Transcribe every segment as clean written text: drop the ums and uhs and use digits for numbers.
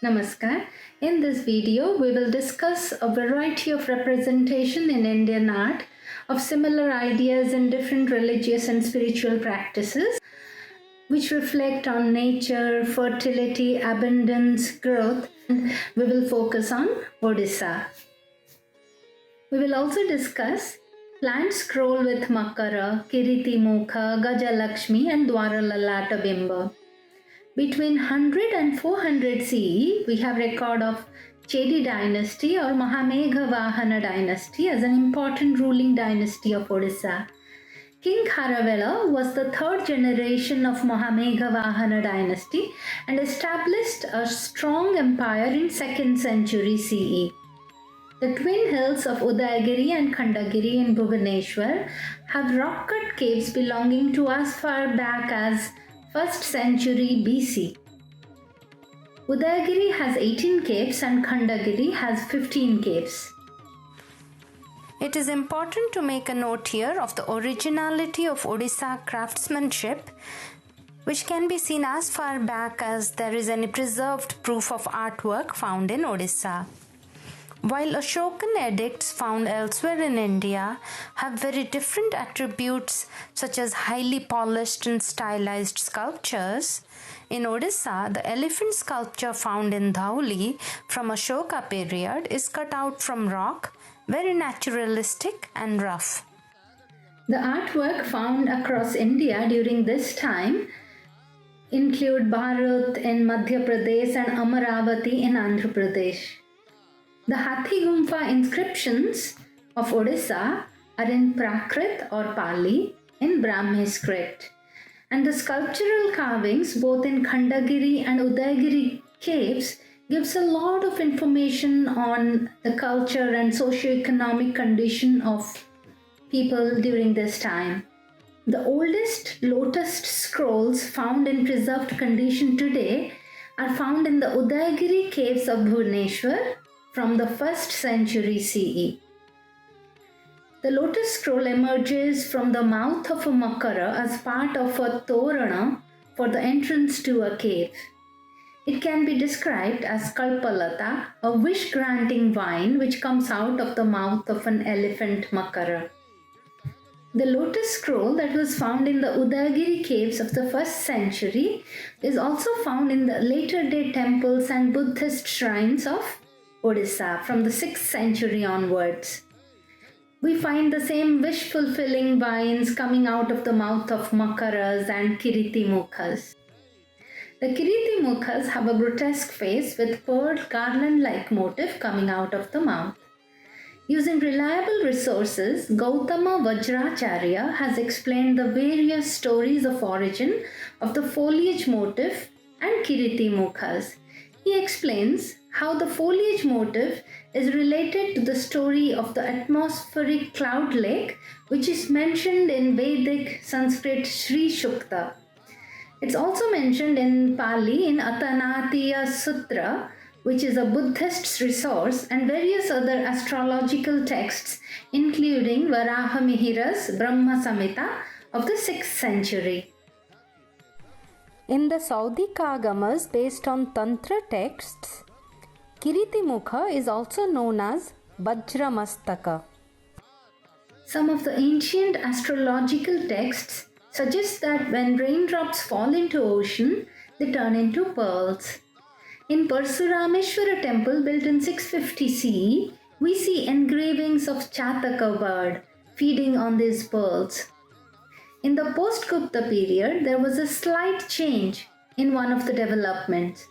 Namaskar. In this video, we will discuss a variety of representation in Indian art of similar ideas in different religious and spiritual practices, which reflect on nature, fertility, abundance, growth, and we will focus on Odisha. We will also discuss plant scroll with Makara, Kiritimukhas, Gaja Laxmi, and Dwara Lalata Bimba. Between 100 and 400 CE, we have record of Chedi dynasty or Mahamegha Vahana dynasty as an important ruling dynasty of Odisha. King Kharavela was the third generation of Mahamegha Vahana dynasty and established a strong empire in 2nd century CE. The twin hills of Udayagiri and Khandagiri in Bhubaneswar have rock-cut caves belonging to as far back as 1st century BC. Udayagiri has 18 caves and Khandagiri has 15 caves. It is important to make a note here of the originality of Odisha craftsmanship, which can be seen as far back as there is any preserved proof of artwork found in Odisha. While Ashokan edicts found elsewhere in India have very different attributes such as highly polished and stylized sculptures, in Odisha the elephant sculpture found in Dhauli from Ashoka period is cut out from rock, very naturalistic and rough. The artwork found across India during this time include Bharat in Madhya Pradesh and Amaravati in Andhra Pradesh. The Hathi Gumfa inscriptions of Odisha are in Prakrit or Pali in Brahmi script, and the sculptural carvings both in Khandagiri and Udayagiri caves gives a lot of information on the culture and socio-economic condition of people during this time. The oldest lotus scrolls found in preserved condition today are found in the Udayagiri caves of Bhubaneswar from the 1st century CE. The lotus scroll emerges from the mouth of a makara as part of a torana for the entrance to a cave. It can be described as kalpalata, a wish-granting vine which comes out of the mouth of an elephant makara. The lotus scroll that was found in the Udayagiri caves of the 1st century is also found in the later day temples and Buddhist shrines of Odisha from the 6th century onwards. We find the same wish-fulfilling vines coming out of the mouth of Makaras and Kiritimukhas. The Kiritimukhas have a grotesque face with pearled garland-like motif coming out of the mouth. Using reliable resources, Gautama Vajracharya has explained the various stories of origin of the foliage motif and Kiritimukhas. He explains how the foliage motif is related to the story of the atmospheric cloud lake, which is mentioned in Vedic Sanskrit Sri Shukta. It's also mentioned in Pali in Atanatiya Sutra, which is a Buddhist resource, and various other astrological texts, including Varaha Mihira's Brahma Samhita of the 6th century. In the Saudika Agamas based on Tantra texts, Kiritimukha is also known as Vajramastaka. Some of the ancient astrological texts suggest that when raindrops fall into ocean, they turn into pearls. In Parsurameshwara temple built in 650 CE, we see engravings of Chataka bird feeding on these pearls. In the post-Gupta period, there was a slight change in one of the developments.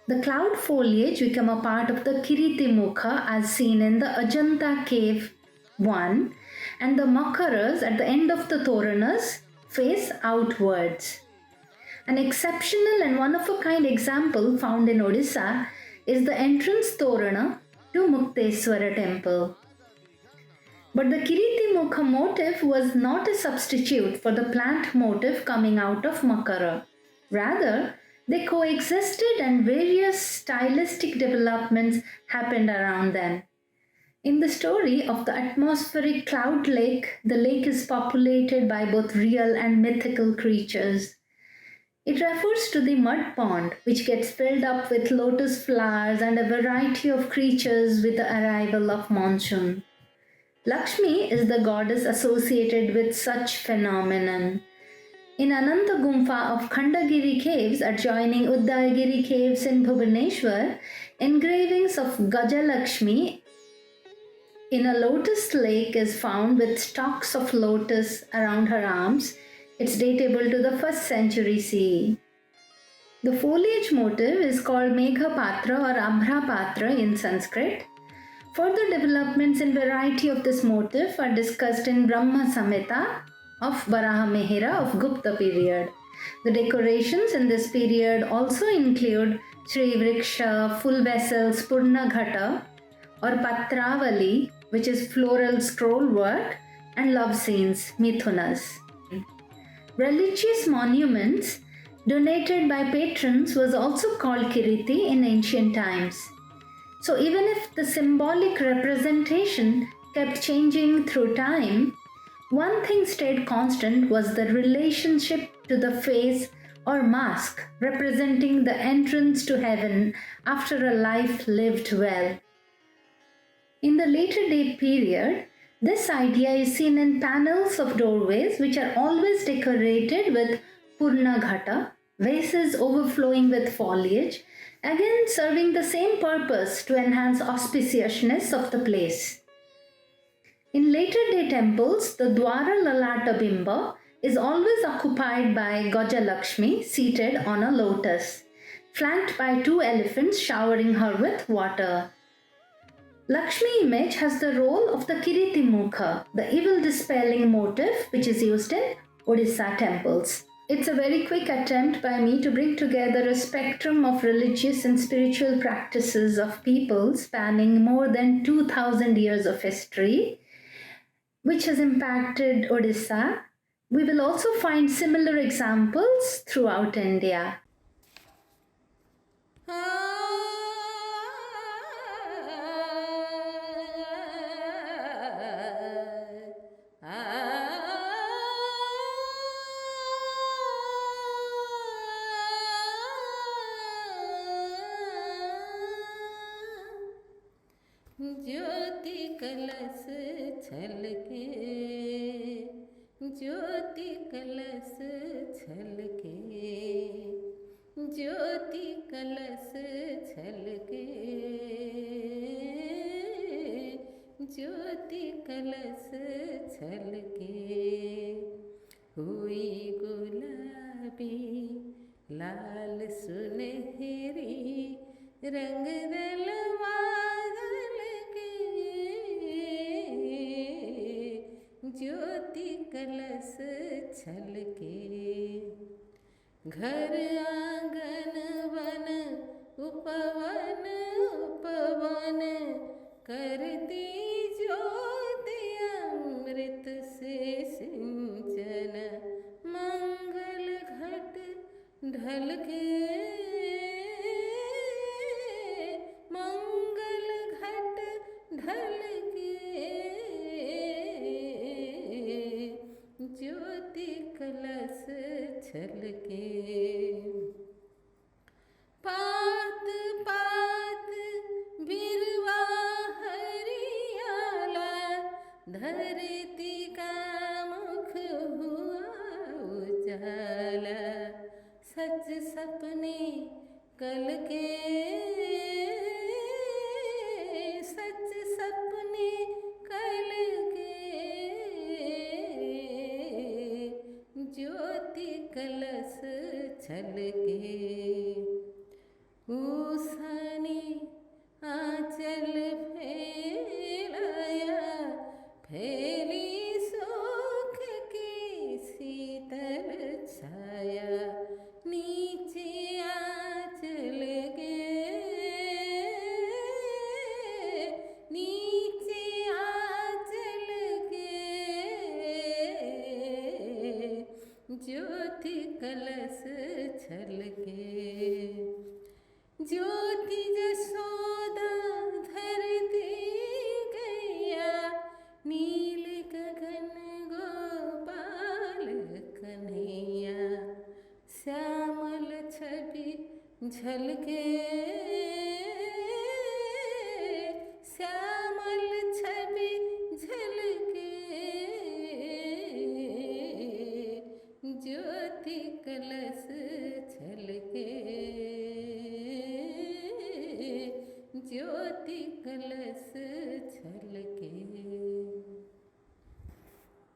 The cloud foliage became a part of the Kiritimukha as seen in the Ajanta cave 1, and the Makaras at the end of the Toranas face outwards. An exceptional and one-of-a-kind example found in Odisha is the entrance Torana to Mukteswara temple. But the Kiritimukha motif was not a substitute for the plant motif coming out of Makara. Rather, they coexisted and various stylistic developments happened around them. In the story of the atmospheric cloud lake, the lake is populated by both real and mythical creatures. It refers to the mud pond, which gets filled up with lotus flowers and a variety of creatures with the arrival of monsoon. Lakshmi is the goddess associated with such phenomenon. In Ananta Gumfa of Khandagiri caves adjoining Uddayagiri caves in Bhubaneswar, engravings of Gaja Laxmi in a lotus lake is found with stalks of lotus around her arms. It's datable to the 1st century CE. The foliage motif is called Megha Patra or Abhra Patra in Sanskrit. Further developments in variety of this motif are discussed in Brahma Samhita of Varaha Mihira of Gupta period. The decorations in this period also include Sri Vriksha, full vessels, Purna Ghata or Patravali, which is floral scroll work, and love scenes, Mithunas. Religious monuments donated by patrons was also called Kiriti in ancient times. So even if the symbolic representation kept changing through time, one thing stayed constant was the relationship to the face or mask, representing the entrance to heaven after a life lived well. In the later day period, this idea is seen in panels of doorways which are always decorated with Purna Ghata, vases overflowing with foliage, again serving the same purpose to enhance auspiciousness of the place. In later day temples, the Dwara Lalata Bimba is always occupied by Gaja Laxmi seated on a lotus, flanked by 2 elephants showering her with water. Lakshmi image has the role of the Kiritimukha, the evil dispelling motif which is used in Odisha temples. It's a very quick attempt by me to bring together a spectrum of religious and spiritual practices of people spanning more than 2000 years of history, which has impacted Odisha. We will also find similar examples throughout India. ज्योति कलश छलके, ज्योति कलश छलके, ज्योति कलश छलके, ज्योति कलश छलके, हुई गुलाबी लाल सुनहरी रंग दलवा ज्योति कलश छलके, घर आंगन वन उपवन उपवन करती ज्योति अमृत से सिंचन, मंगल घट ढलके, मंगल घट ढलके, ज्योति कलश छलके, पात पात बिरवा हरियाला, धरती का मुख हुआ उजाला, सच सपने कल के, सच सपने कल के, ज्योति कलश छलके, उषा ने आंचल फैलाया, फैली सुख की शीतल छाया, नीचे आंचल गे, नीचे आंचल गे, ज्योति कलश छलके, ज्योति जसोदा धरती गैया, नील गगन गोपाल कन्हैया, श्याम झलके श्यामल छवि झलके ज्योति कलश छलके ज्योति कलश